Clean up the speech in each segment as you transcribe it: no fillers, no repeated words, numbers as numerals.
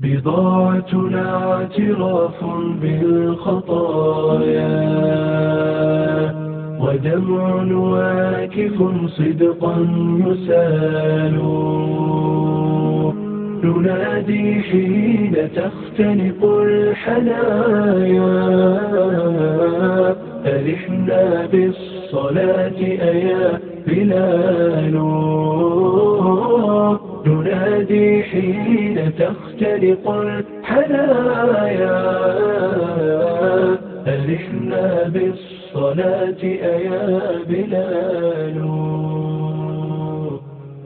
بضاعتنا اعتراف بالخطايا ودمع واكف صدقا يسال، ننادي حين تختنق الحنايا، ألحنا بالصلاة أيا بلال، ننادي حين تختنق الحنايا، ألحنا بالصلاة أيا بلال،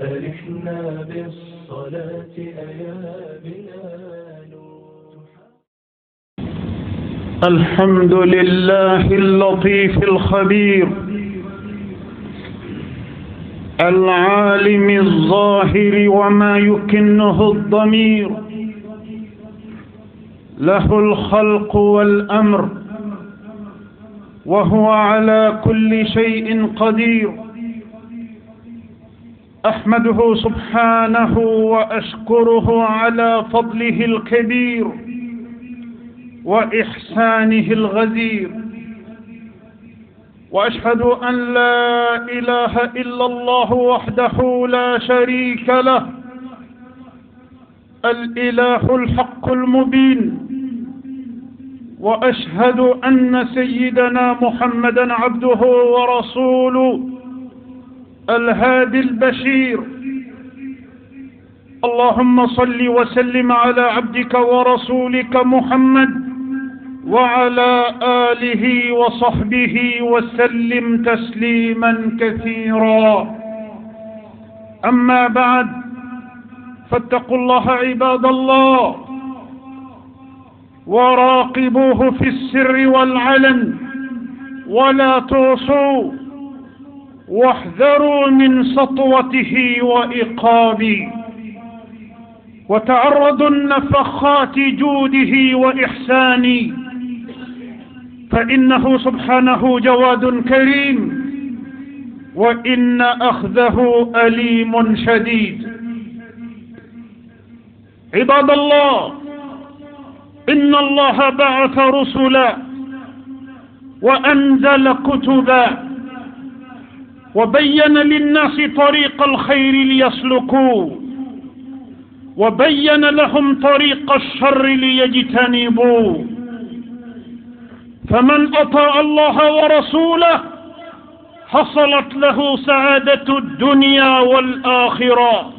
ألحنا بالصلاة أيا بلال. الحمد لله اللطيف الخبير العالم الظاهر وما يكنه الضمير، له الخلق والأمر وهو على كل شيء قدير. أحمده سبحانه وأشكره على فضله الكبير وإحسانه الغزير، وأشهد أن لا إله إلا الله وحده لا شريك له، الإله الحق المبين. وأشهد أن سيدنا محمدًا عبده ورسوله الهادي البشير. اللهم صل وسلم على عبدك ورسولك محمد وعلى آله وصحبه وسلم تسليما كثيرا. أما بعد، فاتقوا الله عباد الله، وراقبوه في السر والعلن، ولا تعصوا، واحذروا من سطوته وإقابه، وتعرضوا لنفخات جوده وإحسانه، فإنه سبحانه جواد كريم، وإن أخذه أليم شديد. عباد الله، إن الله بعث رسلا وأنزل كتبا وبين للناس طريق الخير ليسلكوه، وبين لهم طريق الشر ليجتنبوه. فمن أطاع الله ورسوله حصلت له سعادة الدنيا والآخرة،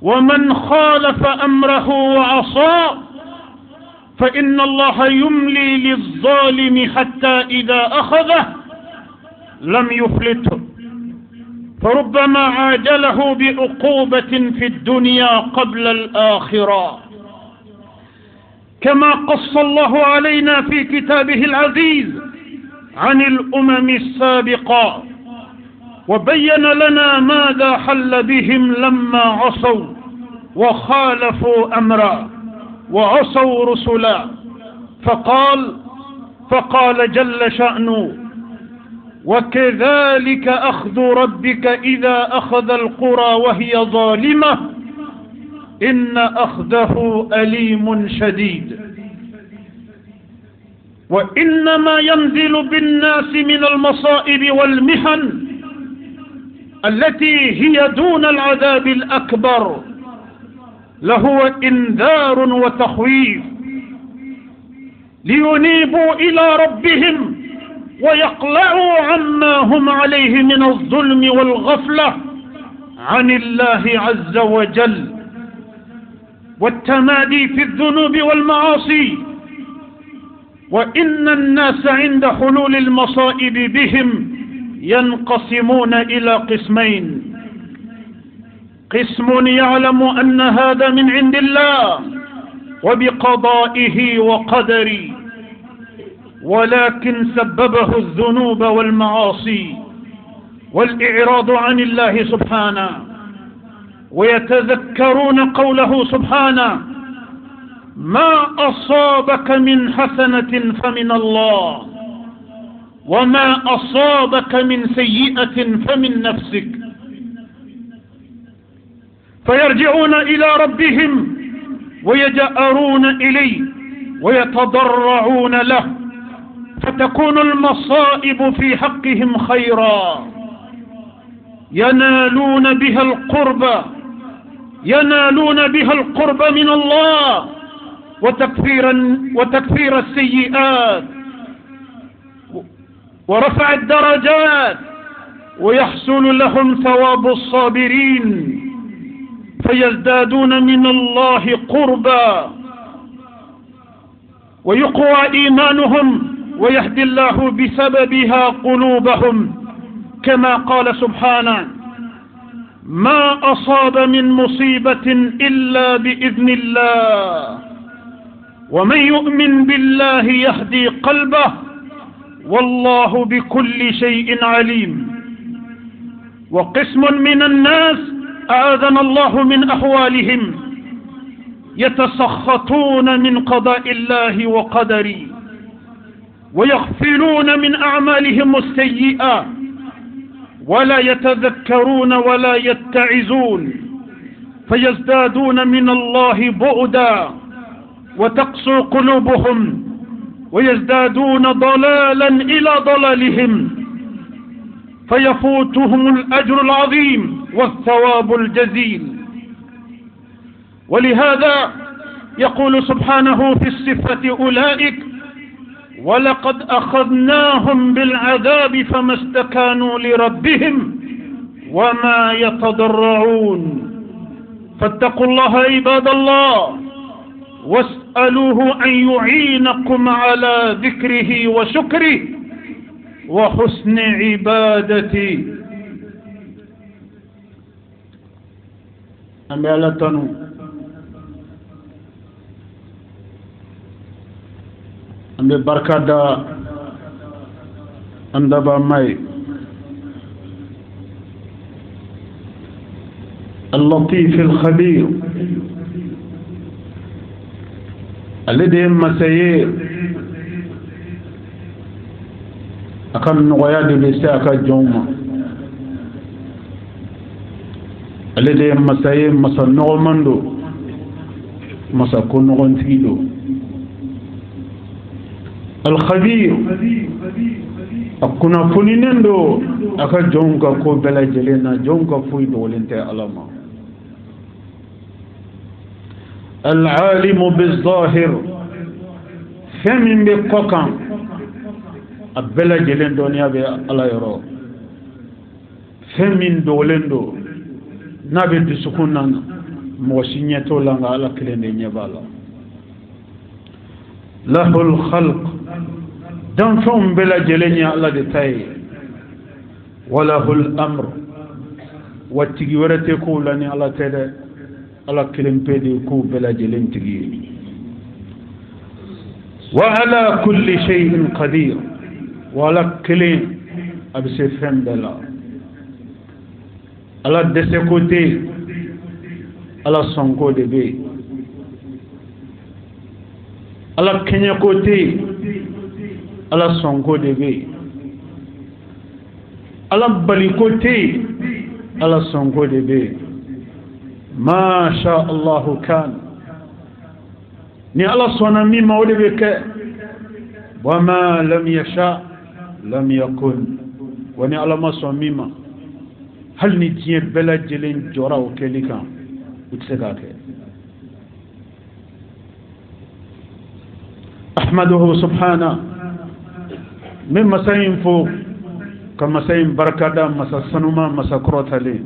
ومن خالف أمره وعصى فإن الله يملي للظالم حتى إذا أخذه لم يفلته، فربما عاجله بعقوبة في الدنيا قبل الآخرة. كما قص الله علينا في كتابه العزيز عن الأمم السابقة، وبين لنا ماذا حل بهم لما عصوا وخالفوا أمرا وعصوا رسلا. فقال جل شأنه: وكذلك أخذ ربك إذا أخذ القرى وهي ظالمة إن أخذه أليم شديد. وإنما ينزل بالناس من المصائب والمحن التي هي دون العذاب الأكبر لهو إنذار وتخويف، لينيبوا إلى ربهم ويقلعوا عما هم عليه من الظلم والغفلة عن الله عز وجل والتمادي في الذنوب والمعاصي. وإن الناس عند حلول المصائب بهم ينقسمون إلى قسمين: قسم يعلم أن هذا من عند الله وبقضائه وقدره، ولكن سببه الذنوب والمعاصي والإعراض عن الله سبحانه، ويتذكرون قوله سبحانه: ما أصابك من حسنة فمن الله، وما أصابك من سيئة فمن نفسك. فيرجعون إلى ربهم ويجأرون إليه ويتضرعون له، فتكون المصائب في حقهم خيرا، ينالون بها القرب من الله وتكفير السيئات ورفع الدرجات، ويحصل لهم ثواب الصابرين، فيزدادون من الله قربا ويقوى إيمانهم، ويهدي الله بسببها قلوبهم، كما قال سبحانه: ما أصاب من مصيبة إلا بإذن الله، ومن يؤمن بالله يهدي قلبه، والله بكل شيء عليم. وقسم من الناس أعاذنا الله من أحوالهم يتسخطون من قضاء الله وقدره، ويغفلون من أعمالهم السيئة، ولا يتذكرون ولا يتعظون، فيزدادون من الله بعدا وتقسو قلوبهم، ويزدادون ضلالا إلى ضلالهم، فيفوتهم الأجر العظيم والثواب الجزيل. ولهذا يقول سبحانه في الصفة أولئك: ولقد أخذناهم بالعذاب فما استكانوا لربهم وما يتضرعون. فاتقوا الله عباد الله، واسألوه أن يعينكم على ذكره وشكره وحسن عبادته. أمالتنا أمي بركة أندبا ماي اللطيف الخبير الذي مسير أكن نغياد بساك الجومة الذي مسير مسا نغمندو مسا كن نغنتيدو الخبير أكنا فنينندو أكا جونكا كو بلا جلنا جونكا فوي دولنتي ألما العالم بالظاهر فمن بقوكا أبلا جلن دنيا بي الله يرو فمن دولندو نبي تسكننا موسينيتو لنغا على كلين نيبالا له الخلق دنفهم بلا جلن على دتاي وله الأمر واتجورتي كولاني على تده على كلم بيدي كو بلا جلن تجي وعلى كل شيء قدير وعلى كلم أبسفهم بلا على دسكوتي على سانكو دبي على كنيكوتي على سانكو دبي على باليكوتي على سانكو دبي ما شاء الله كان ni Allah sona mima wode be ke wama lam yasha lam yakun wani Allah ma so mima hal ni tie bela jelen jora o kelika utsega ke ahmaduhu subhana mimma sayin fu kama sayin barakada masasanuma masakrotali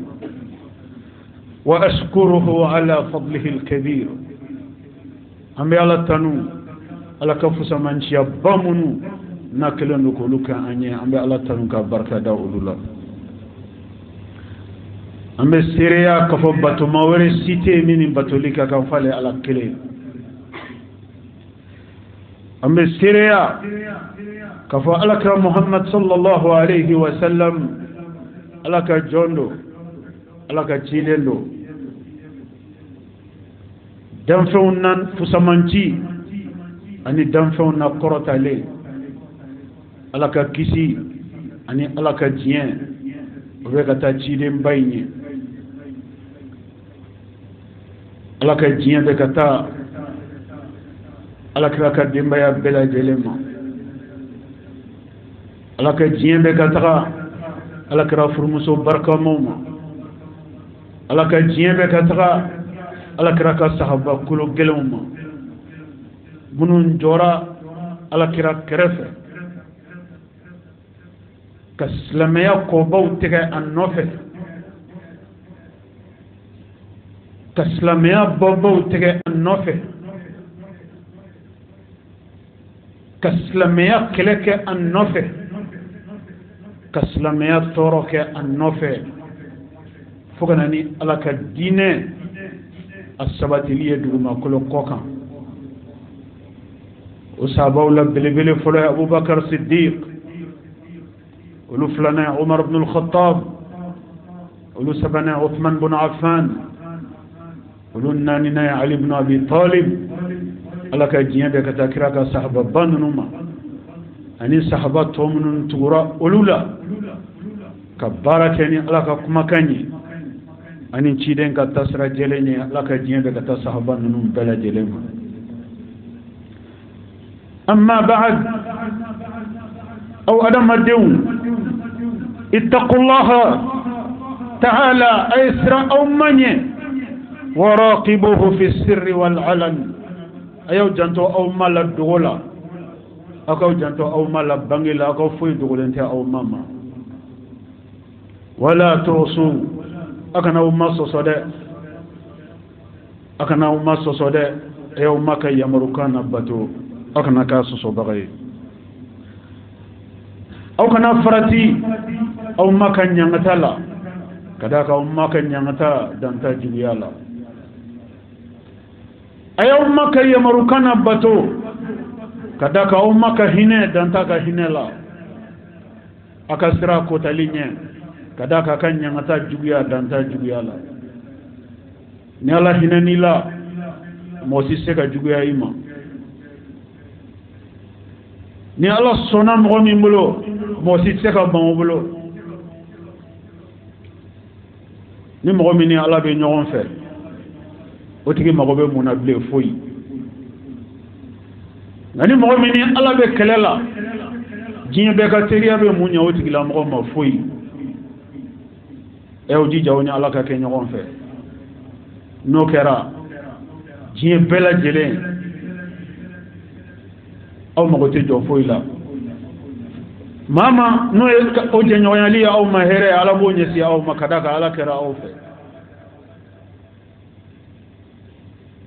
وأشكره على فضله الكبير أمي على تنو على كفوس منشيا بامنو ناكلن لكولوكا أني أمي على تنو كبركة داولولا أمي سيريا كفو باتو ماوري سيتي من باتوليكا كفالي على كلين أمي سيريا كفو على محمد صلى الله عليه وسلم على كجوندو على كجيلندو danfewna fusamanci ani danfewna korotale alaka kisi ani alaka jien obekata chide mbaynye alaka jien bekata ala kira ka denbaya bɛɛ lajɛlen ma ala ka diɲɛ bɛɛ ka taga ala kira furumuso barikamaw ma ala ka diɲɛ bɛɛ ka taga ala kira ka sahaba kolo gɛlɛnw ma minnu jɔra ala kira kɛrɛfɛ ka silamɛya kɔbaw tigɛ a nɔfɛ ka silamɛya bɔbaw tigɛ a nɔfɛ ka silamɛya kɛlɛ kɛ a nɔfɛ ka silamɛya tɔɔrɔ kɛ a nɔfɛ fo kana ni ala ka diinɛ a sabatili ye dugumakolo kɔ kan o sahabaw la belebele fɔlɔ ye abubakar siddiq olu filanan ye umar ibn al-khattab olu sabanan ye uthman bin affan olu naaninan ye ali ibn abi talib ala ka diɲɛ bɛɛ ka taa kira ka sahaba ba ninnu ma ani sahaba tɔ minnu tugura olu la ka baara kɛ ni ala ka kumakan ye ani ciden ka taa sira jɛlen ye ala ka diɲɛ bɛɛ ka taa sahaba ninnu bɛɛ lajɛlen ma amma ba'd aw adamadenw ittaqullaha ta'ala ay sira aw maɲɛ waraqibuhu fi sirri wal alan ayaw janto aw ma la dogo la akaw janto aw ma la bange la akaw foyi dogolen tɛ aw ma ma wala tusu akana aw ma sɔsɔ dɛ akana aw ma sɔsɔ dɛ ayaw ma ka yamarukan na bato akana ka sɔsɔbaga ye aw kana farati aw ma ka ɲangata la ka da ka aw ma ka ɲangata danta juguya la ayaw ma ka yamarukan na bato ka da ka aw ma ka hinɛ danta ka hinɛ la a ka sira kotali ɲɛ ka da ka ka ɲangata juguya danta juguya la ni ala hinɛni la mɔgɔ si se ka juguya i ma ni ala sɔnna mɔgɔ min bolo mɔgɔ si se ka ban o bolo ni mɔgɔ min ni ala bɛ ɲɔgɔn fɛ o tigi mago bɛ mun na bilen foyi nka ni mɔgɔ min ni ala bɛ kɛlɛ la diɲɛ bɛɛ ka teriya bɛ mun ɲɛ o tigila mɔgɔ ma foyi o jija o ni ala ka kɛ ɲɔgɔn fɛ n'o kɛra diɲɛ bɛɛ lajɛlen aw mago tɛ jɔ foyi la maa n'o ye o jɛɲɔgɔnyali ye aw ma hɛrɛ ala b'o ɲɛsin aw ma ka da kan ala kɛra aw fɛ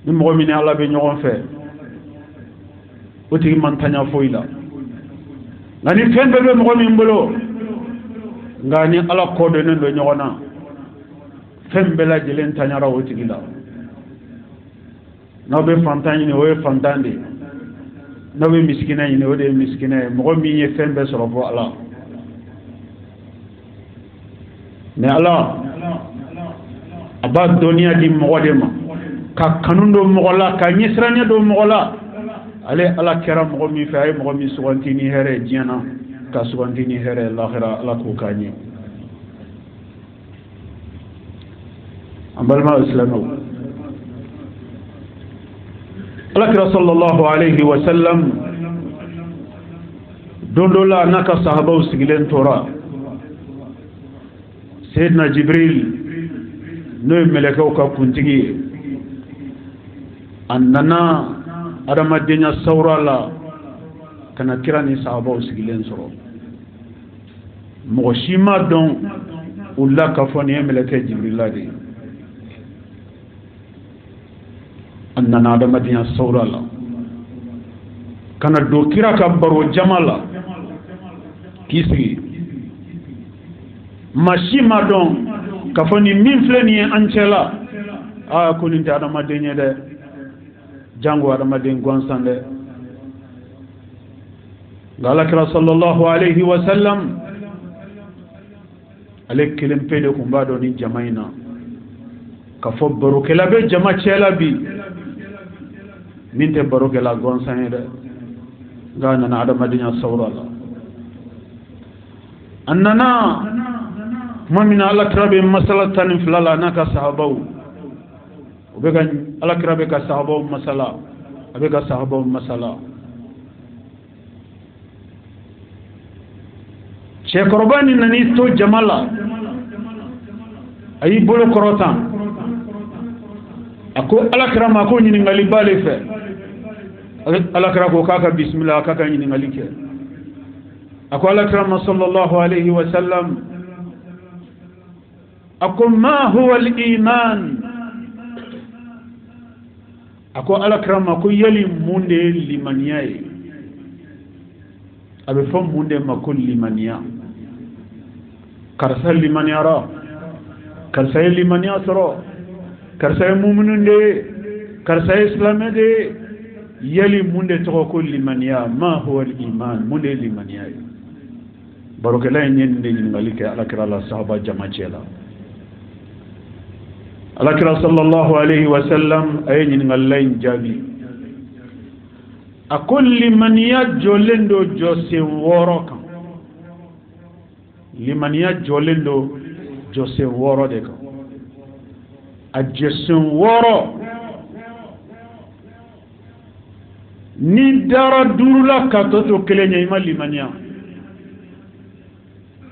ni mɔgɔ min ni ala bɛ ɲɔgɔn fɛ o tigi man taɲa foyi la nka ni fɛn bɛɛ bɛ mɔgɔ min bolo nka ni ala kɔdonnen don ɲɔgɔn na fɛn bɛɛ lajɛlen taɲara o tigi la n'aw bɛ fantan ɲini o ye fantan de ye n'aw bɛ misikina ɲini o de ye misikina ye mɔgɔ min ye fɛn bɛɛ sɔrɔ fɔ ala mais ala a b'a dɔnniya di mɔgɔ de ma ka kanu don mɔgɔ la ka ɲɛsiranya don mɔgɔ la ale ala kɛra mɔgɔ min fɛ a ye mɔgɔ min suganti ni hɛrɛ ye diɲɛ na ka suganti ni hɛrɛ ye lahira ala k'o k'a ɲɛ an balima silamɛw alakira sallallahu alayhi wa sallam don dɔ la n'a ka sahabaw sigilen tora Seydina Jibril n'o ye mɛlɛkɛw ka kuntigi ye a nana adamadenya sawura la ka na kira ni sahabaw sigilen sɔrɔ mɔgɔ si ma dɔn u la ka fɔ nin ye mɛlɛkɛ Jibrila de ye a nana adamadenya sawura la ka na don kira ka baro jama la k'i sigi maa si ma dɔn ka fɔ nin min filɛ nin ye an cɛ la ko nin tɛ adamaden ye dɛ jango adamaden gansan dɛ nka alakira sallallahu alayhi wa sallam ale kelen pe de tun b'a dɔn ni jama in na ka fɔ barokɛla bɛ jama cɛla bi min tɛ barokɛla gansan ye dɛ nka a nana adamadenya sawura la a nana tuma min na alakira bɛ masala 12 la n'a ka sahabaw o bɛ ka alakira bɛ ka sahabaw masala avec ka sahaba masala Cekɔrɔba ni nani to jama la a y'i bolo kɔrɔtan a ko alakira ma ko ɲininkali b'ale fɛ alakira ko k'a ka bisimila k'a ka ɲininkali kɛ a ko alakira ma sallallahu alayhi wa sallam a ko ma huwa al-iman a ko alakira ma ko yali mun de ye limaniya ye a bɛ fɔ mun de ma ko limaniya karisa limaniyara karisa ye limaniya sɔrɔ karisa ye muminu de ye karisa ye silamɛ de ye yali mun de tɔgɔ ko limaniya ma huwa al-iman mun de ye limaniya ye barokɛla ye nin de ɲininkali kɛ alakira la sahaba jama cɛ la alakira sallallahu alayhi wa sallam a ye ɲininkali in jaabi a ko limaniya jɔlen do jɔsen 6 kan limaniya jɔlen do jɔsen 6 de kan a jɔsen 6 ni dara 5 la ka to 1 ɲɛ i ma limaniya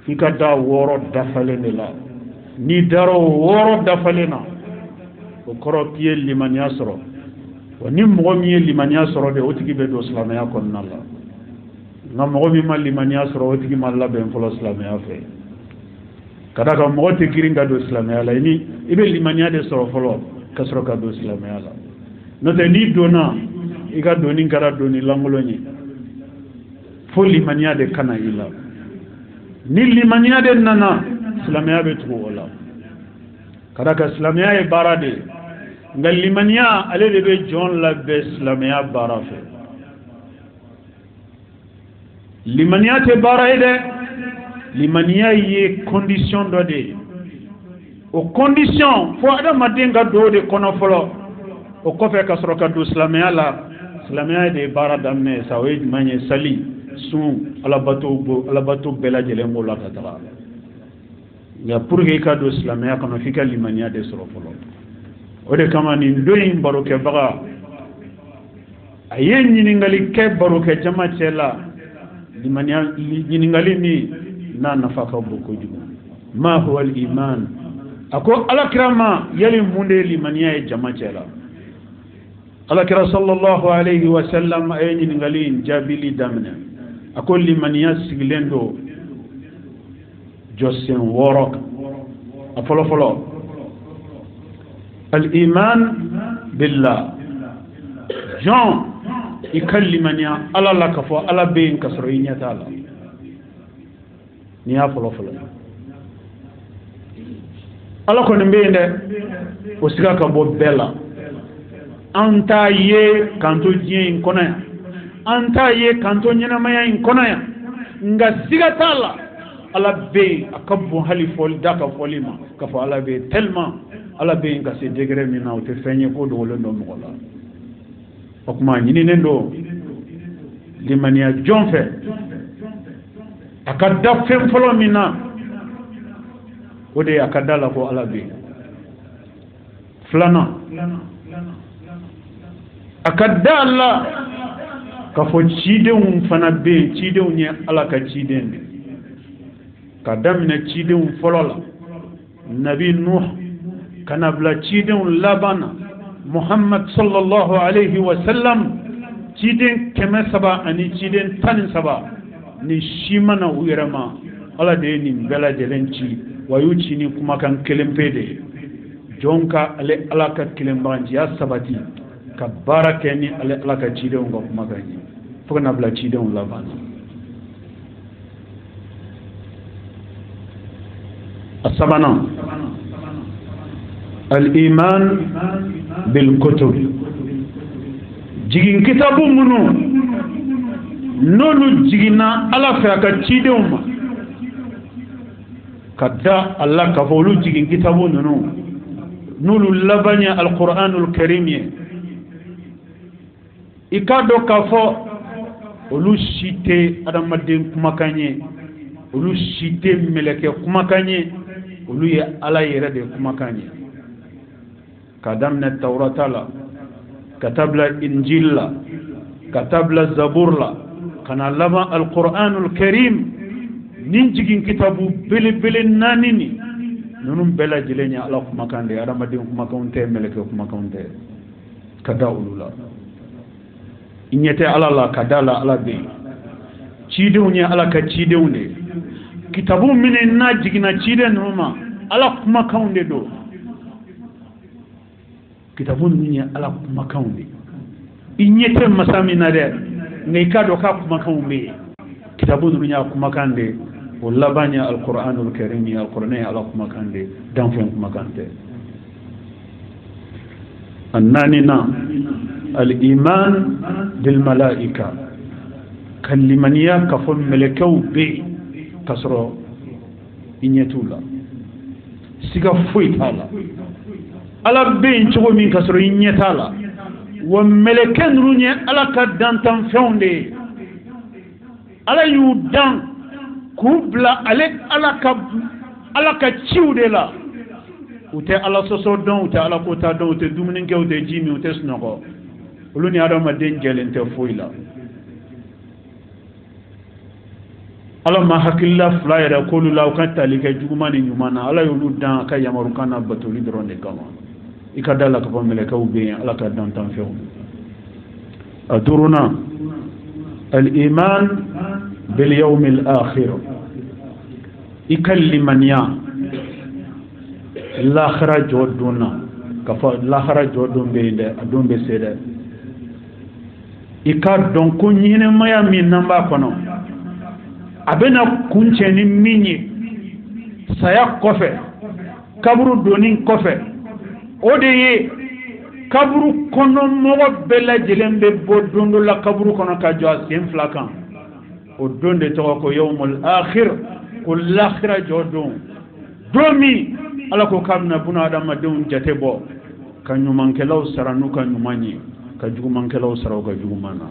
f'i ka da 6 dafalen de la ni dara 6 dafalen na o kɔrɔ k'i ye limaniya sɔrɔ wa ni mɔgɔ min ye limaniya sɔrɔ de o tigi bɛ don silamɛya kɔnɔna la nka mɔgɔ min ma limaniya sɔrɔ o tigi ma labɛn fɔlɔ silamɛya fɛ ka da kan mɔgɔ tɛ girin ka don silamɛya la i bɛ limaniya de sɔrɔ fɔlɔ ka sɔrɔ ka don silamɛya la n'o tɛ n'i donna i ka donni kɛra donni lankolon ye fo limaniya de kana i la ni limaniya de nana silamɛya bɛ tugu o la ka da kan silamɛya ye baara de ye nka limaniya ale de bɛ jɔn labɛn silamɛya baara fɛ limaniya tɛ baara ye dɛ limaniya ye condition dɔ de ye o condition fo adamaden ka don o de kɔnɔ fɔlɔ o kɔfɛ ka sɔrɔ ka don silamɛya la silamɛya de ye baara daminɛ sa o ye jumɛn ye sali sun alabato bɛɛ lajɛlen b'o la ka taga nka pour que i ka don silamɛya kɔnɔ f'i ka limaniya de sɔrɔ fɔlɔ o de kama nin don in barokɛbaga a ye ɲininkali kɛ barokɛ jama cɛ la limaniya ɲininkali min n'a nafa ka bon kojugu ma huwa al-iman a ko alakira ma yali mun de ye limaniya ye jama cɛ la alakira sallallahu alayhi wa sallam a ye ɲininkali in jaabili daminɛ a ko limaniya sigilen do jɔsen 6 kan a fɔlɔfɔlɔ al-iman billah jɔn i ka limaniya ala la ka fɔ ala bɛ yen ka sɔrɔ i ɲɛ t'a la ni y'a fɔlɔfɔlɔ ala kɔni bɛ yen dɛ o siga ka bɔ bɛɛ la an t'a ye k'an to diɲɛ in kɔnɔ yan an t'a ye k'an to ɲɛnamaya in kɔnɔ yan nka siga t'a la ala bɛ yen a ka bon hali fɔli da ka fɔli ma ka fɔ ala bɛ yen tellement ala bɛ yen ka se degré min na o tɛ fɛn ye ko dogolen don mɔgɔ la o kuma ɲininen don limaniya jɔn fɛ a ka da fɛn fɔlɔ min na o de ye a ka da la ko ala bɛ yen filanan a ka da la ka fɔ cidenw fana bɛ yen cidenw ye ala ka ciden de ka daminɛ cidenw fɔlɔ la nabi nuh kana bila cidenw laban na muhammad sallallahu alayhi wa sallam ciden 300 ani ciden 13 ni si mana u yɛrɛ ma ala de ye nin bɛɛ lajɛlen ci wa y'u ci ni kumakan kelen pe de ye jɔn ka ale ala ka kelenbagantiya sabati ka baara kɛ ni ale ala ka cidenw ka kumakan ye fo kana bila cidenw laban na a sabanan al-iman bil kutub jigin kitabu minnu n'olu jiginna ala fɛ a ka cidenw ma ka da ala ka fɔ olu jigin kitabu ninnu n'olu laban ye al-Qur'anul Karim ye i ka dɔn k'a fɔ olu si tɛ adamaden kumakan ye olu si tɛ mɛlɛkɛ kumakan ye olu ye ala yɛrɛ de kumakan ye ka daminɛ tawrata la katabla injil la katabla zabur la kana lama alquranul karim nin jigin kitabu bele nanini nunum bela jilenya ala kuma kande adama din kuma kaunte meleke kuma kaunte kada ulula inyete ala la kadala ala be ciidewnya ala ka ciidewne kitabu minen na jigina ciide numa ala kuma kaunde do kitabu minen ala kuma kaunde inyete masamina de ngai kado ka kuma kaunde kitabu dunya kuma kande wala banya alquranul karim ya alqur'ani ala kuma kande dan fen kuma kande annanina aliman bil malaika kalimaniya kafon melekau be kasro inyetula siga fuitala ala be nchogo min kasro inyetala wa meleken runye ala ka dantan feunde ala yu dan kubla ale ala ka ciude la ute ala soso don ute ala kota don ute dumnin ke ute jimi ute snoko uluni adama den jelente foila ala ma hakilla flyera kolu la kan talika jugumani nyumana ala yulu dan ka yamaru kana batuli dronde kama ikadala ka pamele ka ube ala ka dan tan few aduruna al-iman bil yawm al-akhir ikallimaniya l'akhira joduna kafa l'akhira jodun be de adun be sede ikad don ko nyine maya min namba kono abena kuncheni minyi saya kofe kaburu donin kofe odeye kaburu kono mogo bela jelembe bodondo la kaburu kono ka jo asim flakan o donde to ko yawmul akhir kul l'akhira jodun domi ala ko kamna buna adama deun jate bo kanyuman kelaw saranu kanyumani ka juguman kelaw saraw ka jugumana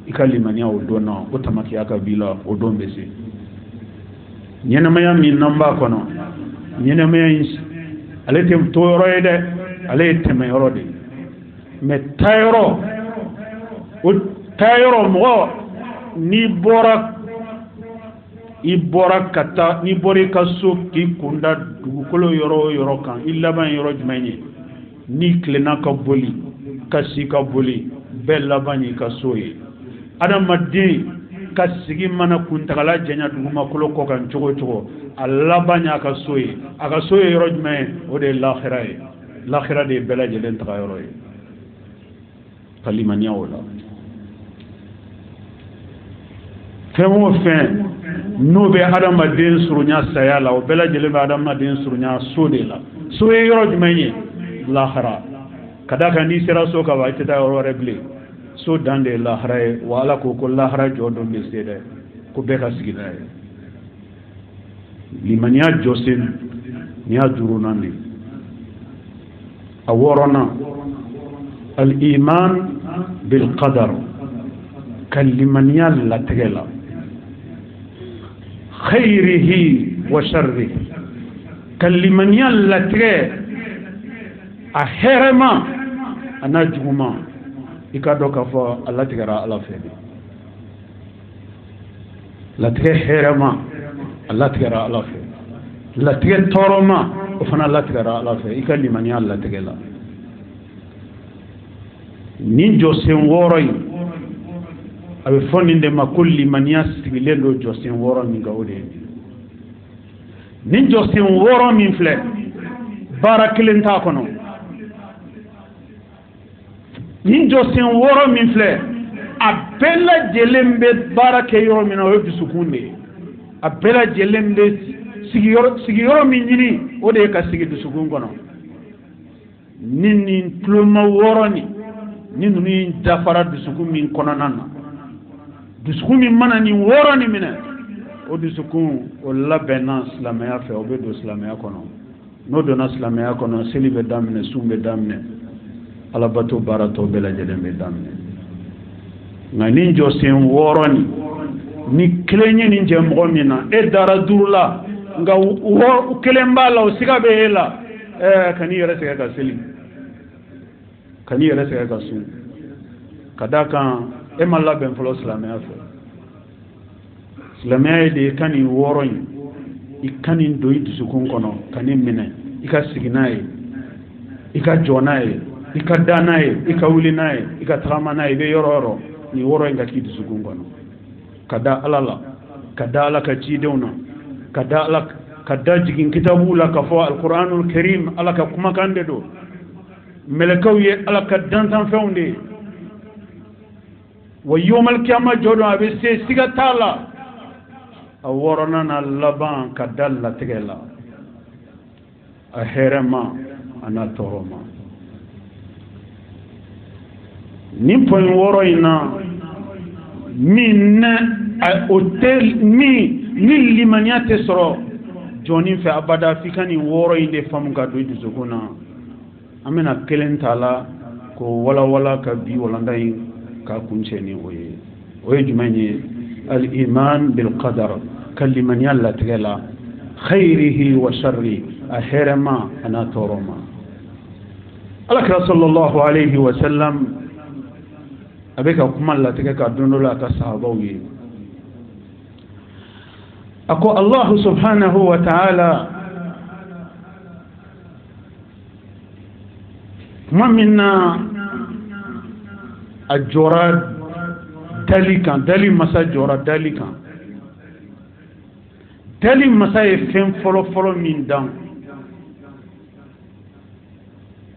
ikalimani o dona o tamaki aka bila o dombe se nyena maya min namba kono nyena maya ale tem to royde ale tem yorode me tayro o tayro mo ni bora ibora kata ni bori kaso ki kunda dugukolo yoro kan illa ban yoro jumani ni klena ka boli kasi ka boli bella bani kasoye adam maddi kasigi mana kuntagala jenya duguma kolo ko kan chogo alla banya kasoye aga soye yoro jumani o de l'akhirah de bella jelen ta yoro e kalimania wala femo fen no be adama den surunya sayala o bela jele be adama den surunya sodela so e yoro jumanye l'akhira kadaka ni sera so ka wa tata yoro reble so dande l'akhira wala ko l'akhira jodo be sede ko be ka sigida limania josen nya durunandi aworona al iman bil qadar kalimania la tegela خيره وشره كلمن يلتغي أحرما أنا جمع إكادو كفا الله تغرى الله فيدي لا تغي حرما الله تغرى الله فيدي لا تغي تورما وفنا الله تغرى الله فيدي كلمن يلتغي لا نينجو سنوري abe foninde makulli man yasigile lo josin woro mi gawde nin josin woro min fle barakilen ta kono nin josin woro min fle abella jelembe barake yoro min o du sukunde abella jelembe sigiyoro min yini o de ka sigi du sukun kono nin pluma woro ni dafara du sukun min kono nanna dusukun mana ni woro ni mina o dusukun o labena islamaya fe o be do islamaya kono no do na islamaya kono selibe damne sumbe damne alabato barato bela jelembe damne ngani jo sen woro ni klenye ni je mo mina e dara durla nga wo kelemba la o siga be hela kani yere se ka selim kani yere se ka sun kadaka e malla ben folo islamiyya fe islamiyya de kani woroyin ikani doyi dusukun kono kani mine ika siginaye ika jonaye ika danaye ika wulinaye ika tramanaye be yoro ni woroyin ga ki dusukun kono kada alala kada alaka cidewna kada alaka kada jigin kitabu la ka fo alquranul karim alaka kuma kande do melakaw ye alaka dantan fewnde wa yawmal qiyamah jodo abe se sigatala aworona na laban kadalla tegela a herema ana toroma ni pon woro ina min a hotel ni limaniate soro joni fe abada fikani woro inde famu ga do duzuguna amena kelen tala ko wala ka bi wala ndai ka kuncheni oye jumanye al iman bil qadar kaliman yalla tegela khairihi wa sharri aherama ana toroma alakra sallallahu alayhi wa sallam abeka kuma la tegeka dondola ka sahabawi ako Allah subhanahu wa ta'ala mamina ajora dali masa jora dalikan dali masa e fen folo min dan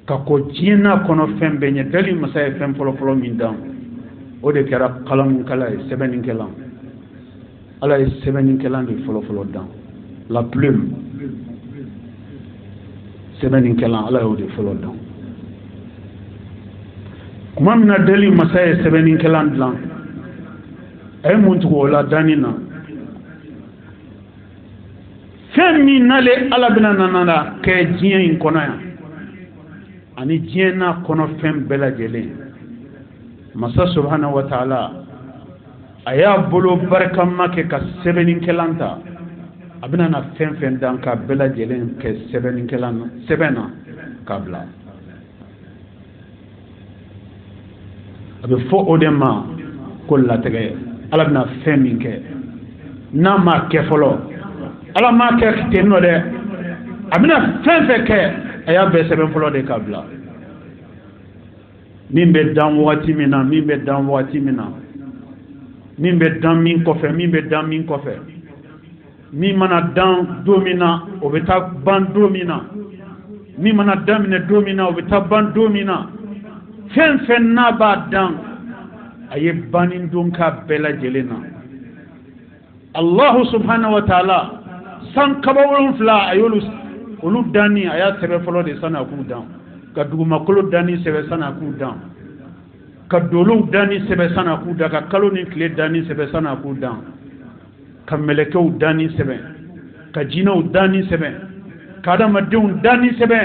ka ko jina kono fen benye dali masa e fen folo min dan o de kera kalam kala e sebenin kelam ala e sebenin kelam de folo dan la plume sebenin kelam ala o de folo dan kuma mina dali masa e sebenin kelam dan ay muntu wala danina femi nale ala bina nanana ke jien kono ya ani jiena kono fem bela jele masa subhanahu wa ta'ala aya bolo barka make ka sebenin kelanta abina na fem dan ka bela jele ke sebenin kelana sebena kabla abe fo odema ko la tege ala bina femin ke na ma ke folo ala ma ke tenno de abina fenfe ke aya be seben folo de kabla min be dan wati mina min be dan min kofe min mana dan domina o be ta ban domina min mana damine domina o be ta ban domina fenfe na ba dan aye banin dunka bela jelena Allah subhanahu wa ta'ala san kabawul fla ayolu ulu dani aya sebe folo de sana ku dan ka duguma kolo dani sebe sana ku dan ka dolu dani sebe sana ku da ka kalo ni kle dani sebe sana ku dan ka melekeu dani sebe ka jinau dani sebe ka adamadun dani sebe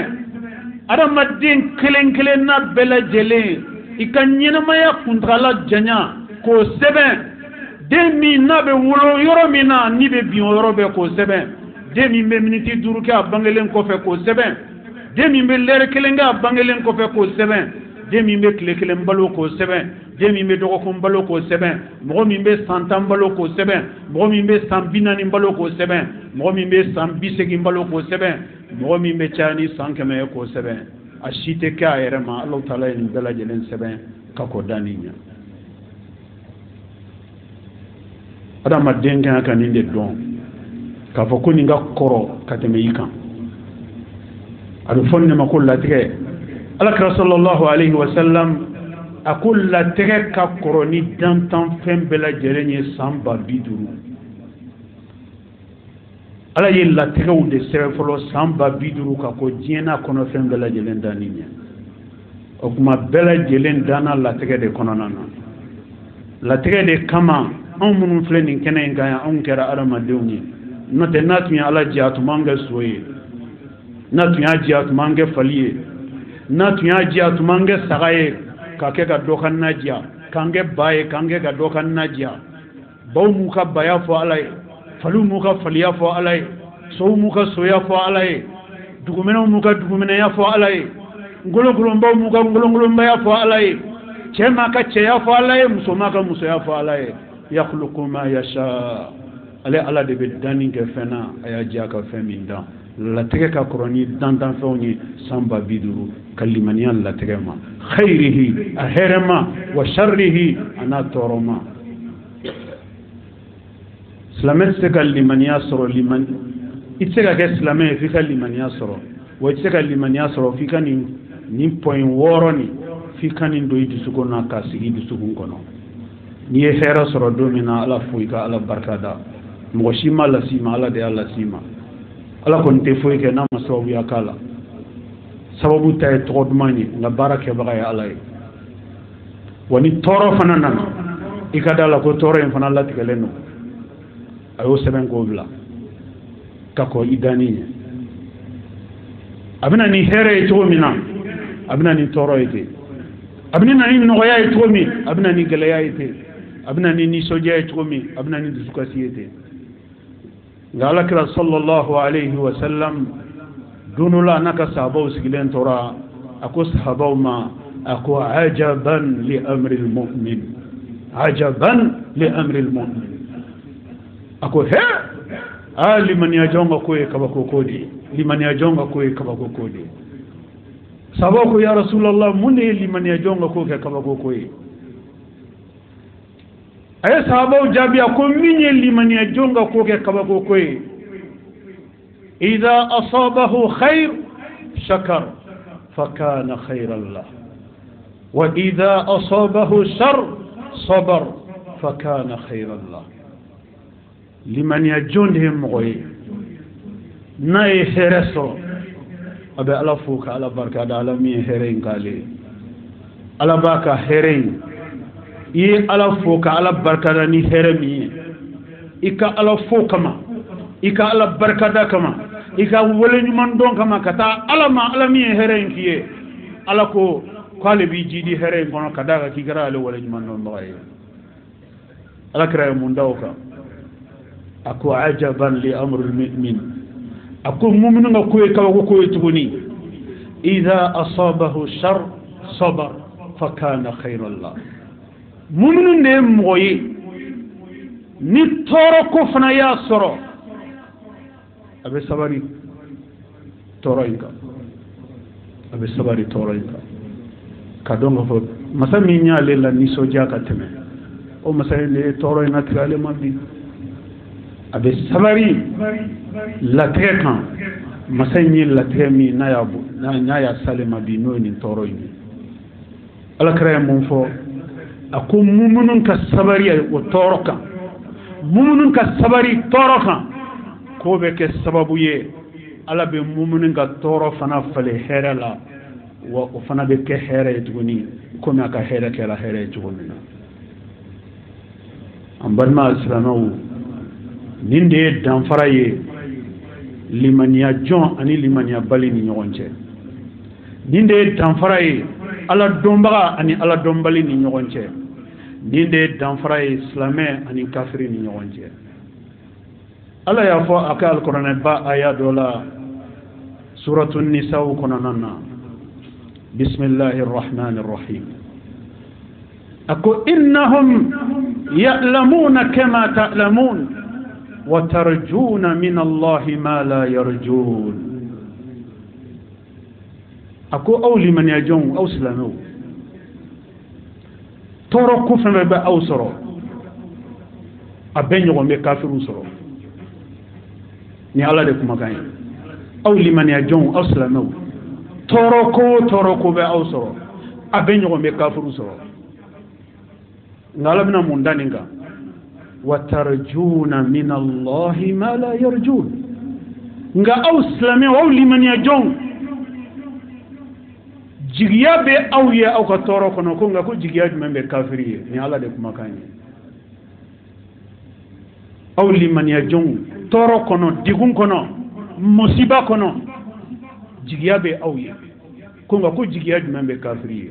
adamadin kelen na bela jele ikanyina maya kuntrala janya ko seben demi nabe wulo yoro mina ni be bion yoro be ko seben demi be miniti duru ka bangelen ko fe ko seben demi be lere kelenga bangelen ko fe ko seben demi be klekelen balo ko seben demi be dogo ko balo ko seben mo mi be santam balo ko seben mo mi be sambinani balo ko seben mo mi be sambisegi balo ko seben mo mi be chani sankeme ko seben ashite ka yerema Allah taala en dala jelen seben kako daninya adama denga kan inde don ka fo ko ninga koro kateme yikan adu fonne makol la tege alakra sallallahu alayhi wa sallam akul la tege ka koro ni dantan fem bela jerenye samba biduru ala ye la tege u de sebe folo samba biduru ka ko jiena kono fem bela jelen daninya o kuma bela jelen dana la tege de kono nana la tege de kama on munun fleni kenen ga on kera arama dewni note natmi ala jiatu manga soye natu ya jiatu manga faliye natu ya jiatu manga sagaye ka ke ga dokan najia kange baye kange ga dokan najia baw mu ka baya fo alay falu mu ka faliya fo alay so mu ka soya fo alay dugumena mu ka dugumena ya fo alay ngolo ngolo mbaw mu ka ngolo ngolo mbaya fo alay cema ka ceya fo Allah ye muso ma ka musoya fo Allah ye yakhluqu ma yasha ale Allah de be dani ke fena aya jaka femin dan la tege ka koroni dan fewni samba biduru kalimaniya la tege ma khairihi aherma wa sharrihi ana toroma islamet se kalimaniya soro liman itse ka islamé fi kalimaniya soro wa itse kalimaniya soro fi kan ni point woroni fi kan do yidu suko na ka sigi du suko kono ni e hera soro do mina ala fuika ala barkada mo shima la sima ala de ala sima ala kon te foy ke na masawu ya kala sababu tay trodmani na barake bagay ala woni toro fanana ikadala ko toro en fanala tikeleno ayo seben ko bla kako idani abina ni here to mina abina ni toro ite abina ni noya ite mi abina ni galaya ite abina ni soja ite mi abina ni dusukasi ite ngala kira sallallahu alayhi wa sallam dunula naka sahabaw sigilen tora ako sahabaw ma ako ajaban li amri almu'min ajaban li amri almu'min ako he liman yajonga ko e kabako kodi liman yajonga ko e kabako kodi sabaw ko ya rasulullah munne liman yajonga ko ke kabako koyi ay sahabaw jabiya ko minye liman yajonga ko ke kabako koyi idha asabahu khair shakar fakana khairan lahu wa idha asabahu shar sabar fakana khairan lahu liman yajonde moy nay hereso abe ala fuka ala barka da ala mi herein kale ala baka herein yi ala fuka ala barka da ni heremi ika ala fuka ma ika ala barka da kama ika wole nyuman don kama kata ala ma ala mi herein kiye ala ko kale bi jidi herein kono kada ka kigara ala wole nyuman don baye ala kra mun dawka ako ajaban li amri almu'min ako mu'minu nga koy kaw ko tuguni idha asabahu shar sabar fakana khayran la mu'minu ne moyi ni toro ko fana ya soro abe sabari toro inka abe sabari toro inka kadongo fo masami nyaale la ni soja ka teme o masay le toro ina tigale mabbi abe sabari la tekan masayni la temi na yabu na ya salima bi no ni toro ni ala kare mun fo akum mumunun ka sabari o toroka mumunun ka sabari toroka ko be ke sababu ye ala be mumunun ka toro fana fale herala wa o fana be ke here tuguni ko ma ka here ke la here tuguni ambarma islamawu ninde danfara ye limaniya jon ani limaniya bali ni ɲɔgɔn cɛ ninde danfara ye ala dɔnbaga ani ala dɔnbali ni ɲɔgɔn cɛ ninde danfara ye silamɛ ani kafiri ni ɲɔgɔn cɛ ala y'a fɔ a ka alkuranɛ ba aya dɔ la suratu nisaw kɔnɔna na bismillahi rahmani rahim a ko innahum ya'lamuna kama ta'lamun وترجون من الله ما لا يرجون أكو أولي من يجون أو سلامو تورو كفن ببا أو سرو أبين يغم بكافر سرو ني الله ديكو مكاين أولي من يجون أو سلامو تورو كو ببا أو سرو أبين يغم بكافر سرو نالبنا مندانينغا وترجون من الله ما لا يرجون nga awslame aw liman yajon jigiya be aw ya aw ka toro kono ko nga ko jigiya dum be kafiri ni ala de kuma kany aw liman yajon toro kono digun kono musiba kono jigiya be aw ya ko nga ko jigiya dum be kafiri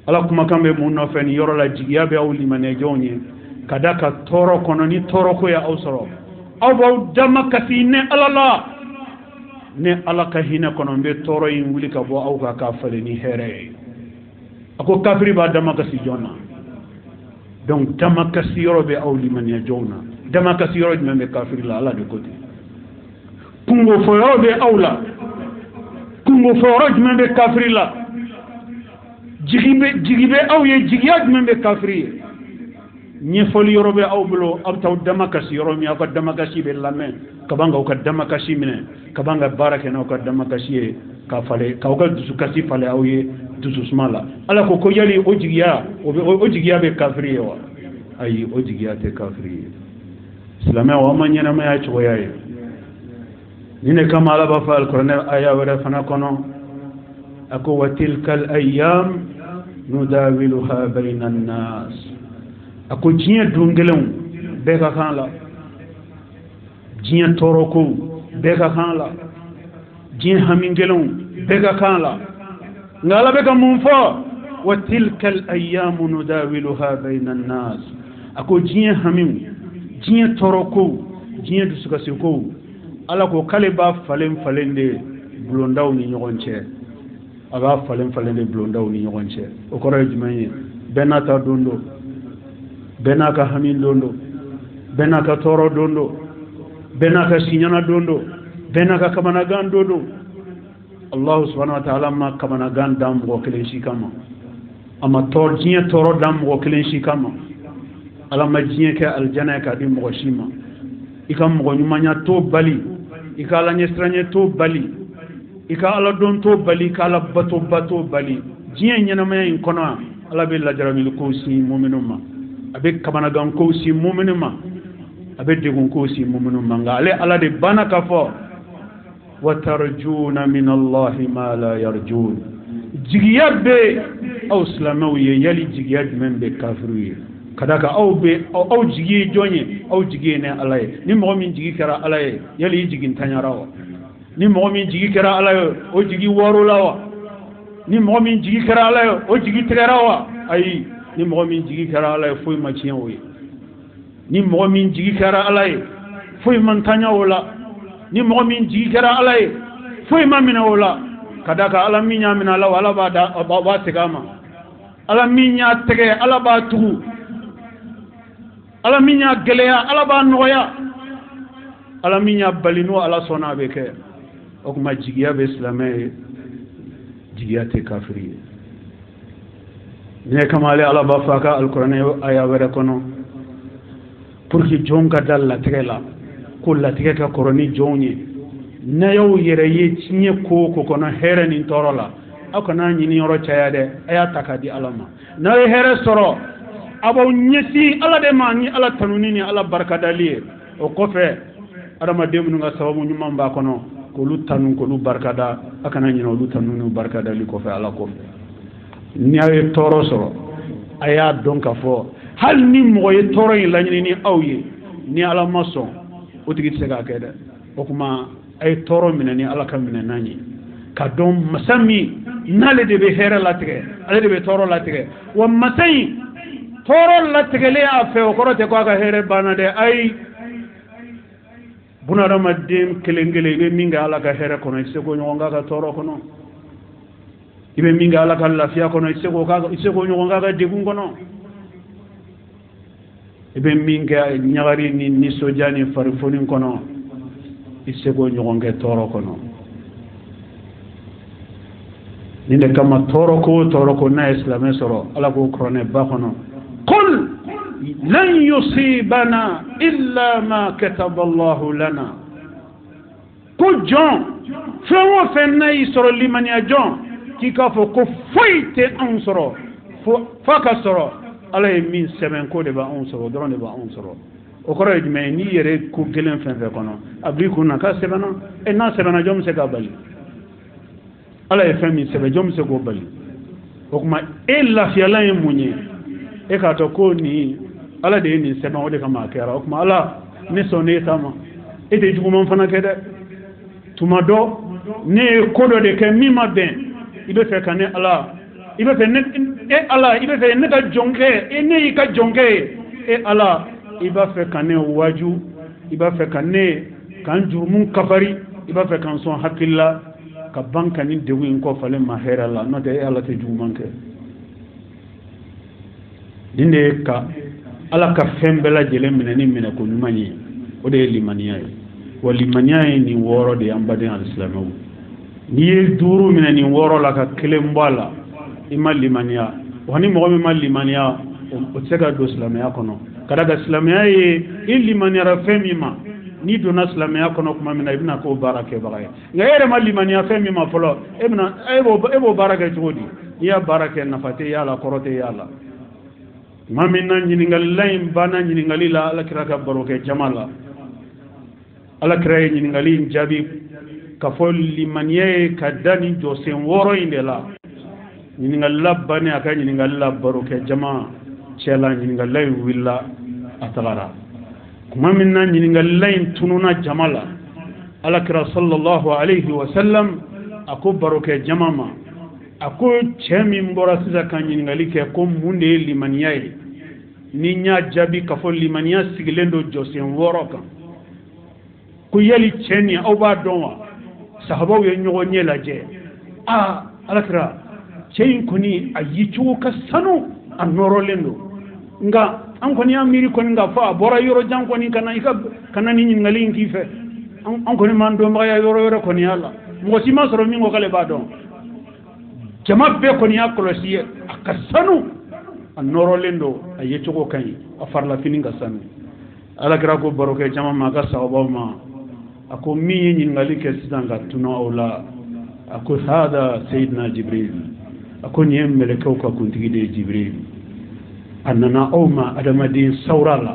ala kuma kambe mun no fen yoro la jigiya be aw limane jonye kadaka toro kono ni toro ko ya awsoro aw baw dama kasine alala ne ala ka hina kono be toro yin wuli ka bo aw ka fale ni here ako kafiri ba dama kasi jona donc dama kasi yoro be awli man ya jona dama kasi yoro be kafiri la ala de côté kungo fo yoro be awla kungo fo yoro be kafiri la jigibe awye jigiyat be kafiri ni foli yoro be awbulo abtaw dama kasi yoro mi aka dama kasi be lamen kabanga ka dama kasi mine kabanga barake na ka dama kasi ka fale ka ga dusu kasi fale awye dusu smala ala ko ko yali o jigiya be kafiri wa ay o jigiya te kafiri islamai wa man yana mai ya ci wayaye ni ne kama ala ba fa alquran aya wala fana kono ako wa tilkal ayyam nudawiluha bainan nas ako jiya dungelon be ka kan la jiya toroko be ka kan la jiya hamingelon be ka kan la ngala be ka mun fo wa tilkal ayyam nudawiluha bainan nas ako jiya hamin jiya toroko jiya dusuka siko ala ko kale ba falen de blondaw ni ñogonce aga falen de blondaw ni ñogonce o ko ray jumay benata dondo benaka hamin dondo benaka toro dondo benaka sinyana dondo benaka kamana gan dondo Allah subhanahu wa ta'ala ma kamana gan dam go kelen shikama ama tor jiya toro dam go kelen shikama ala ma jiya ke aljana ka dim go shima ikam go nyumanya to bali ikala nyestranye to bali ikala don to bali kala bato bali jiya nyana ma in kono ala be la jaramil ko si mu'minuma abe kamana gan ko si mu'minuma abe degun ko si mu'minuma ngale ala de bana ka fo wa tarjuna min Allah ma la yarjun jigiyabe aw islamawiye yali jigiyad men be kafiruye kadaka aw jigi jonye aw jigi ne alaye ni mo min jigi kara alaye yali jigin tanyarawa ni mo min jigi kara alaye o jigi woro lawa ni mo min jigi kara alaye o jigi tegarawa ay ni mo min jigi kara alaye foy ma cienwe ni mo min jigi kara alaye foy man tanyawla ni mo min jigi kara alaye foy ma minawla kadaka ala minya mina la wala ba tegama ala minya tege ala ba tugu ala minya geleya ala ba noya ala minya balino ala sona be ke o kuma jigiya be islamay jigiya te kafiri ne kamale ala ba faka alquran aya wara kono pour que jonga dal la tegela ko la tegeka koroni jonye na yow yere ye cinye ko kono here ni torola akona nyini yoro chayade aya takadi alama na here soro abo nyesi ala de mani ala tanunini ala barkadali o kofe adama demnu nga sababu nyuma mba kono ko lu tanun ko lu barkada akana nyino lu tanunu barkadali kofe ala kofe nyawe toro soro aya donka fo hal ni moye toro la nyini awye ni ala maso o tigi sega kede o kuma ay toro minani ala kam minani ka don masami nale de be hera latige ale de be toro latige wa masai toro latige a fe o korote ko aga here bana de ay buna ramadim kelengele be minga ala ka here kono se ko nyonga ka toro kono ibe minga ala ka lafiya kono se ko nyonga ka degun kono ibe minga nyagari ni sojani farfonin kono isego nyonge toro kono ninde kama toro ko na islamé soro ala ko krone ba kono qul lan yusibana illa ma kataba Allah lana ko jon fewo fenna isoro limania jon ki ka fo ko foite on soro faka soro ala min semen ko de ba on soro don de ba on soro o koro me ni yere ko gelen fen fe kono abri ko na ka sebana e na sebana jom se ka bali ala e fami sebe jom se go bali o kuma e la fiala e munye e ka to ko ni ala de ni sebe o de kama kera o kuma ala ne so ne tama e de jugo mon fana kede tuma do ne ko do de ke mi ma ben ibe fe kane ala ibe fe ne e ala ibe fe ne ka jonge e ne ka jonge e ala iba fe kane waju iba fe kane kan jurmun kafari iba fe kan son hakilla ka banka ni dewu ko fale ma hera la no de ala te jumanke dinde ka ala ka fembela jele minani mina ko nyumani o de limaniya wa limaniya ni woro de ambaden alislamu ni duru minani woro la ka kelembala ima limaniya wani mo ma limaniya o tsega do islamaya kono kada ga islamaya e limaniya ra femima ni dona islamaya kono kuma mina ibna ko barake bagaya ngayere ma limaniya femima folo ibna ebo barake todi ya barake nafate ya la korote ya la mamina nyiningali lain bana nyiningali la ala kira ka baroke jamala ala kira nyiningali njabi ka fol limaniye ka dani josen woro indela nyiningali la bane aka nyiningali la baroke jama chela nyiningali lain willa atagara mamina nyiningali lain tununa jamala ala kira sallallahu alayhi wa sallam ako baroke jamama ako chemi mbora sisa kan nyiningali ke ko munde limaniye ni nya jabi ka fo limaniya sigilendo josen woroka ku yeli cheni au ba donwa sahaba yo nyogo nyela je alakra cheyin koni ayichu ka sanu anoro lendo nga an koni amiri koni nga fa bora yoro jang koni kana ni ngali ngife an koni man do ma yoro koni ala mo si ma soro mi ngo kale ba don jama be koni akolosi akasanu anoro lendo ayecho ko kan afarla fininga sanu ala kira ko baroke jama ma ka sawaba ma ako mi yin ngali ke sidanga tuno awla ako hada sayyidina jibril ako nyem meleko ka kuntigi de jibril annana awma adamadin sawrala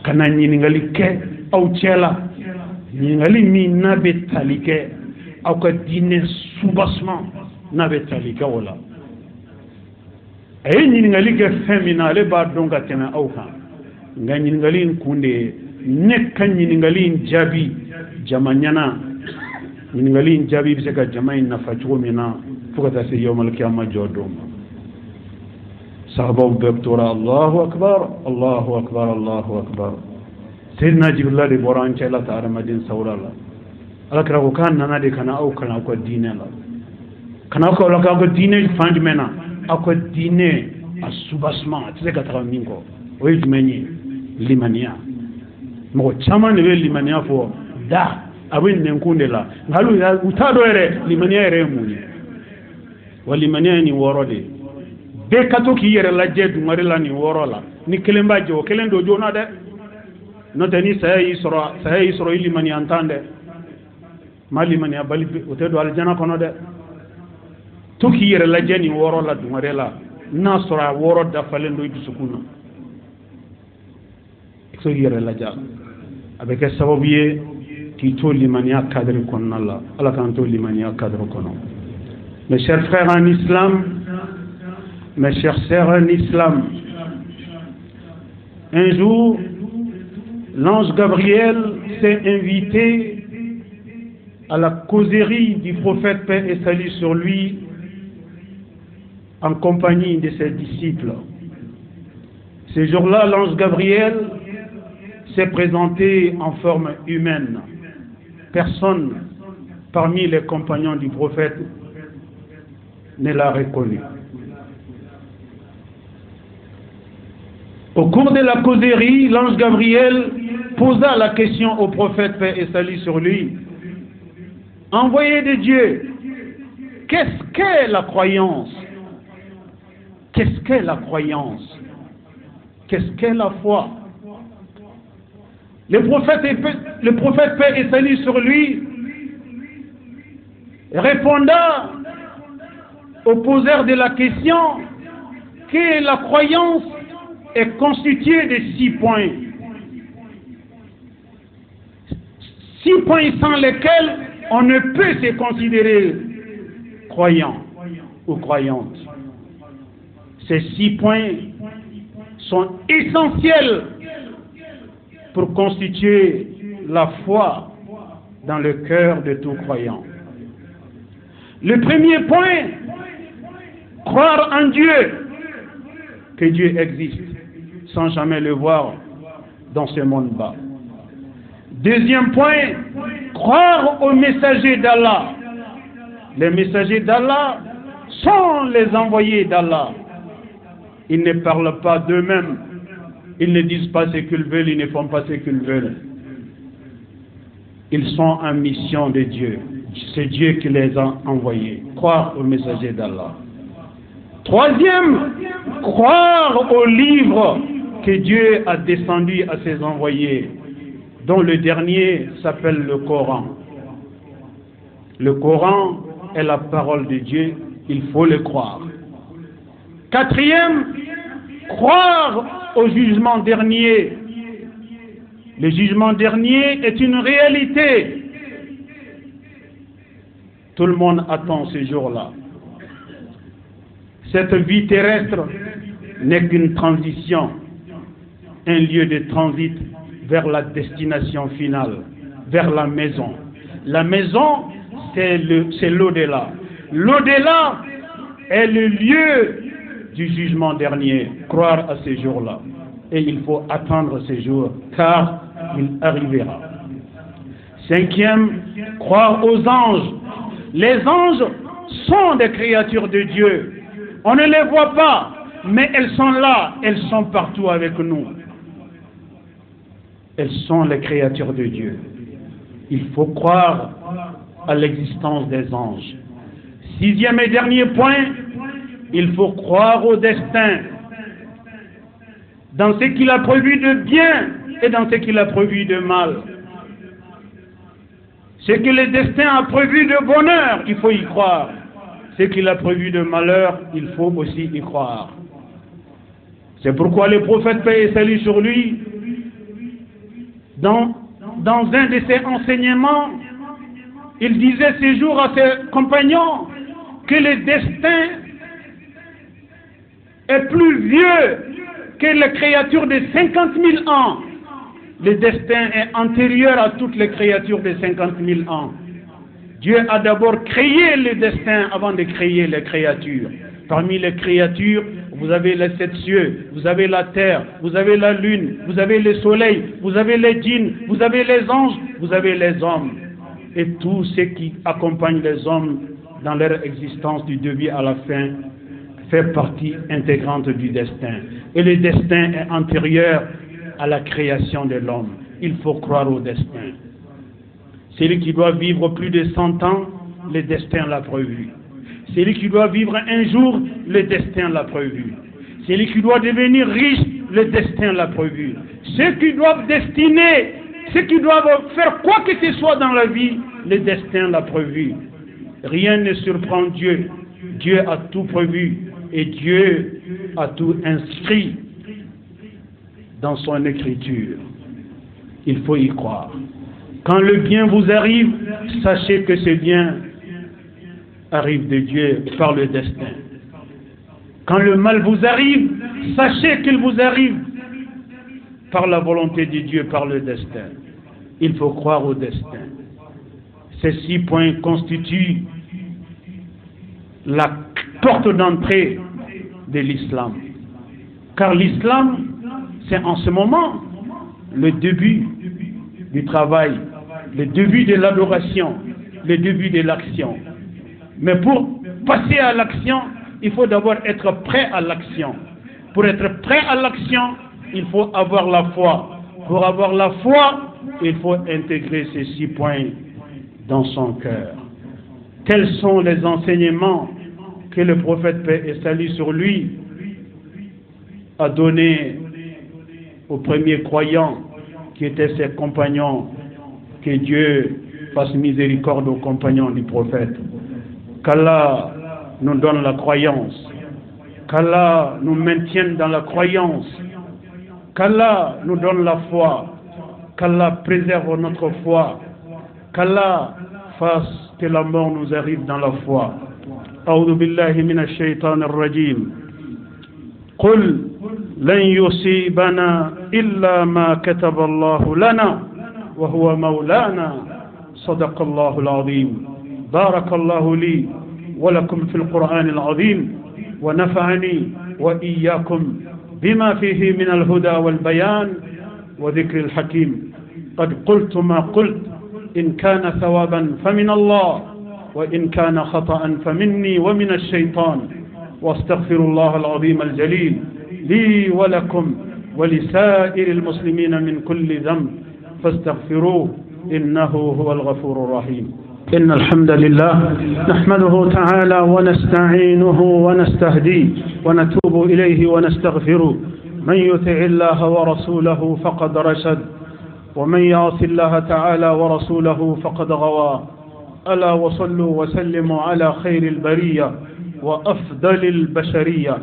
kana nyin ngali ke aw chela nyin ngali mi nabe talike aw ka dine subasma nabe talike wala ay nyiningali ke femina le ba donga tena auka nga nyiningali kunde nekka nyiningali jabi jamanyana nyiningali jabi bisaka jamai na fachugo mina fukata se yawmal qiyamah jodom sahaba bektora Allahu akbar Allahu akbar Allahu akbar sayyidina jibril de boran chela ta armadin sawrala alakra ko kan nana de kana auka na ko dinela kana ko la ko dine fandmena ako dine asubasma tseka tamingo oyimeni limania mo chama ne limania fo da abin ne kundela ngalu ya utado ere limania ere muni walimania ni worode be kato ki yere la jedu marila ni worola ni kelemba jo kelendo jona de notani sayi soro limania antande malimania bali otedo aljana kono de toki yere la jeni woro la dumarela nasra woro da falendo itu sukuna so yere la ja avec sababiye ki to limania cadre konnala ala kan to limania cadre kono mes chers frères en islam mes chers sœurs en islam un jour l'ange Gabriel s'est invité à la causerie du prophète paix et salut sur lui en compagnie de ses disciples. Ce jour-là, l'ange Gabriel s'est présenté en forme humaine. Personne parmi les compagnons du prophète ne l'a reconnu. Au cours de la causerie, l'ange Gabriel posa la question au prophète paix et salut sur lui. Envoyé de Dieu, qu'est-ce qu'est la croyance? Qu'est-ce qu'est la croyance? Qu'est-ce qu'est la foi? Le prophète paix et salut sur lui répondant au poseur de la question que la croyance est constituée de 6 points. 6 points sans lesquels on ne peut se considérer croyant ou croyante. Ces 6 points sont essentiels pour constituer la foi dans le cœur de tout croyant. Le premier point, croire en Dieu, que Dieu existe, sans jamais le voir dans ce monde bas. Deuxième point, croire aux messagers d'Allah. Les messagers d'Allah sont les envoyés d'Allah. Ils ne parlent pas d'eux-mêmes. Ils ne disent pas ce qu'ils veulent, ils ne font pas ce qu'ils veulent. Ils sont en mission de Dieu. C'est Dieu qui les a envoyés. Croire au messager d'Allah. Troisième, croire au livre que Dieu a descendu à ses envoyés, dont le dernier s'appelle le Coran. Le Coran est la parole de Dieu, il faut le croire. Quatrième, croire au jugement dernier. Le jugement dernier est une réalité. Tout le monde attend ce jour-là. Cette vie terrestre n'est qu'une transition, un lieu de transit vers la destination finale, vers la maison. La maison, c'est l'au-delà. L'au-delà est le lieu du jugement dernier. Croire à ce jour-là. Et il faut attendre ce jour, car il arrivera. Cinquième, croire aux anges. Les anges sont des créatures de Dieu. On ne les voit pas, mais elles sont là, elles sont partout avec nous. Elles sont les créatures de Dieu. Il faut croire à l'existence des anges. Sixième et dernier point, il faut croire au destin. Dans ce qu'il a prévu de bien et dans ce qu'il a prévu de mal. Ce que le destin a prévu de bonheur, il faut y croire. Ce qu'il a prévu de malheur, il faut aussi y croire. C'est pourquoi le prophète, paix et salut sur lui, dans un de ses enseignements, il disait ce jour à ses compagnons que le destin est plus vieux que les créatures de 50 000 ans. Le destin est antérieur à toutes les créatures de 50 000 ans. Dieu a d'abord créé le destin avant de créer les créatures. Parmi les créatures, vous avez les 7 cieux, vous avez la terre, vous avez la lune, vous avez le soleil, vous avez les djinns, vous avez les anges, vous avez les hommes. Et tout ce qui accompagne les hommes dans leur existence du début à la fin fait partie intégrante du destin. Et le destin est antérieur à la création de l'homme. Il faut croire au destin. Celui qui doit vivre plus de 100 ans, le destin l'a prévu. Celui qui doit vivre un jour, le destin l'a prévu. Celui qui doit devenir riche, le destin l'a prévu. Ceux qui doivent destiner, ceux qui doivent faire quoi que ce soit dans la vie, le destin l'a prévu. Rien ne surprend Dieu. Dieu a tout prévu et Dieu a tout inscrit dans son écriture. Il faut y croire. Quand le bien vous arrive, sachez que ce bien arrive de Dieu par le destin. Quand le mal vous arrive, sachez qu'il vous arrive par la volonté de Dieu, par le destin. Il faut croire au destin. Ces 6 points constituent la porte d'entrée de l'islam. Car l'islam, c'est en ce moment le début du travail, le début de l'adoration, le début de l'action. Mais pour passer à l'action, il faut d'abord être prêt à l'action. Pour être prêt à l'action, il faut avoir la foi. Pour avoir la foi, il faut intégrer ces 6 points dans son cœur. Tels sont les enseignements que le prophète, paix et salut sur lui, a donnés aux premiers croyants qui étaient ses compagnons. Que Dieu fasse miséricorde aux compagnons du prophète. Qu'Allah nous donne la croyance. Qu'Allah nous maintienne dans la croyance. Qu'Allah nous donne la foi. Qu'Allah préserve notre foi. Qu'Allah fasse que la mort nous arrive dans la foi. أعوذ بالله من الشيطان الرجيم قل لن يصيبنا إلا ما كتب الله لنا وهو مولانا صدق الله العظيم بارك الله لي ولكم في القرآن العظيم ونفعني وإياكم بما فيه من الهدى والبيان وذكر الحكيم قد قلت ما قلت إن كان ثوابا فمن الله وإن كان خطأ فمني ومن الشيطان واستغفر الله العظيم الجليل لي ولكم ولسائر المسلمين من كل ذنب فاستغفروه إنه هو الغفور الرحيم. إن الحمد لله نحمده تعالى ونستعينه ونستهديه ونتوب إليه ونستغفره. من يطع الله ورسوله فقد رشد ومن يعص الله تعالى ورسوله فقد غوى. ألا وصلوا وسلموا على خير البرية وأفضل البشرية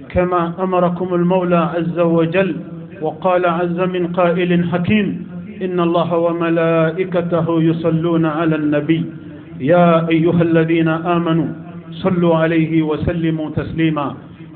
كما أمركم المولى عز وجل وقال عز من قائل حكيم إن الله وملائكته يصلون على النبي يا أيها الذين آمنوا صلوا عليه وسلموا تسليما.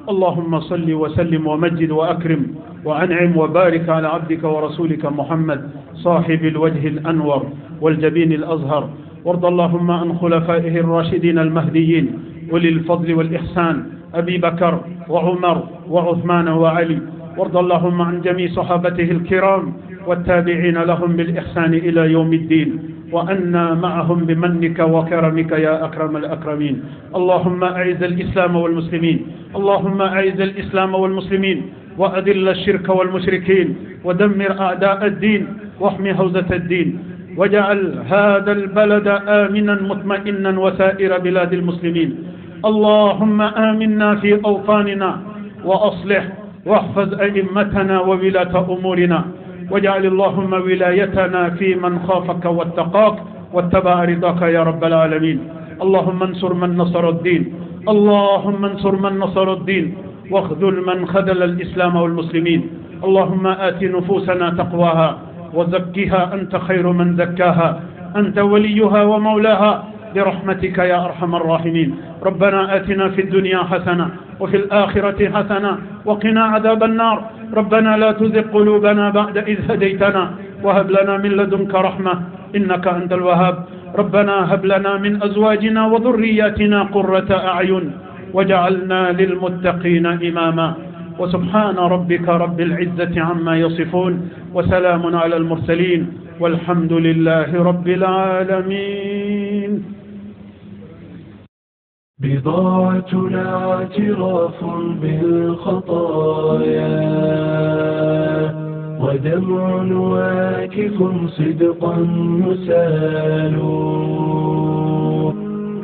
اللهم صل وسلم ومجد وأكرم وأنعم وبارك على عبدك ورسولك محمد صاحب الوجه الأنور والجبين الأزهر. وارض اللهم عن خلفائه الراشدين المهديين أولي الفضل والإحسان أبي بكر وعمر وعثمان وعلي. وارض اللهم عن جميع صحابته الكرام والتابعين لهم بالإحسان إلى يوم الدين وأنا معهم بمنك وكرمك يا أكرم الأكرمين. اللهم أعز الإسلام والمسلمين اللهم أعز الإسلام والمسلمين وأذل الشرك والمشركين ودمر أعداء الدين واحمي حوزة الدين واجعل هذا البلد آمنا مطمئنا وسائر بلاد المسلمين. اللهم آمنا في أوطاننا وأصلح واحفظ أئمتنا وولاة أمورنا واجعل اللهم ولايتنا في من خافك واتقاك واتبع رضاك يا رب العالمين. اللهم انصر من نصر الدين اللهم انصر من نصر الدين واخذل من خذل الإسلام والمسلمين. اللهم آت نفوسنا تقواها وزكها أنت خير من زكاها أنت وليها ومولاها برحمتك يا أرحم الراحمين. ربنا آتنا في الدنيا حسنة وفي الآخرة حسنة وقنا عذاب النار. ربنا لا تزغ قلوبنا بعد إذ هديتنا وهب لنا من لدنك رحمة إنك أنت الوهاب. ربنا هب لنا من أزواجنا وذرياتنا قرة أعين وجعلنا للمتقين إماما. وسبحان ربك رب العزة عما يصفون وسلام على المرسلين والحمد لله رب العالمين. بضاعتنا اعتراف بالخطايا ودمع واكف صدقا مسال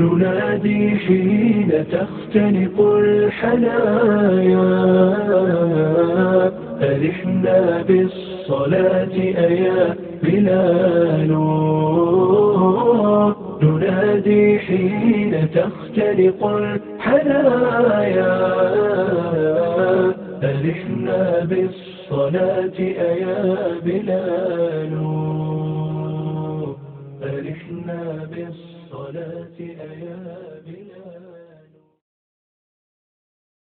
ننادي حين تختنق الحنايا أرحنا بالصلاة أيا بلال ننادي حين تختنق الحنايا أرحنا بالصلاة أيا بلال أرحنا بالصلاة أيا بلال.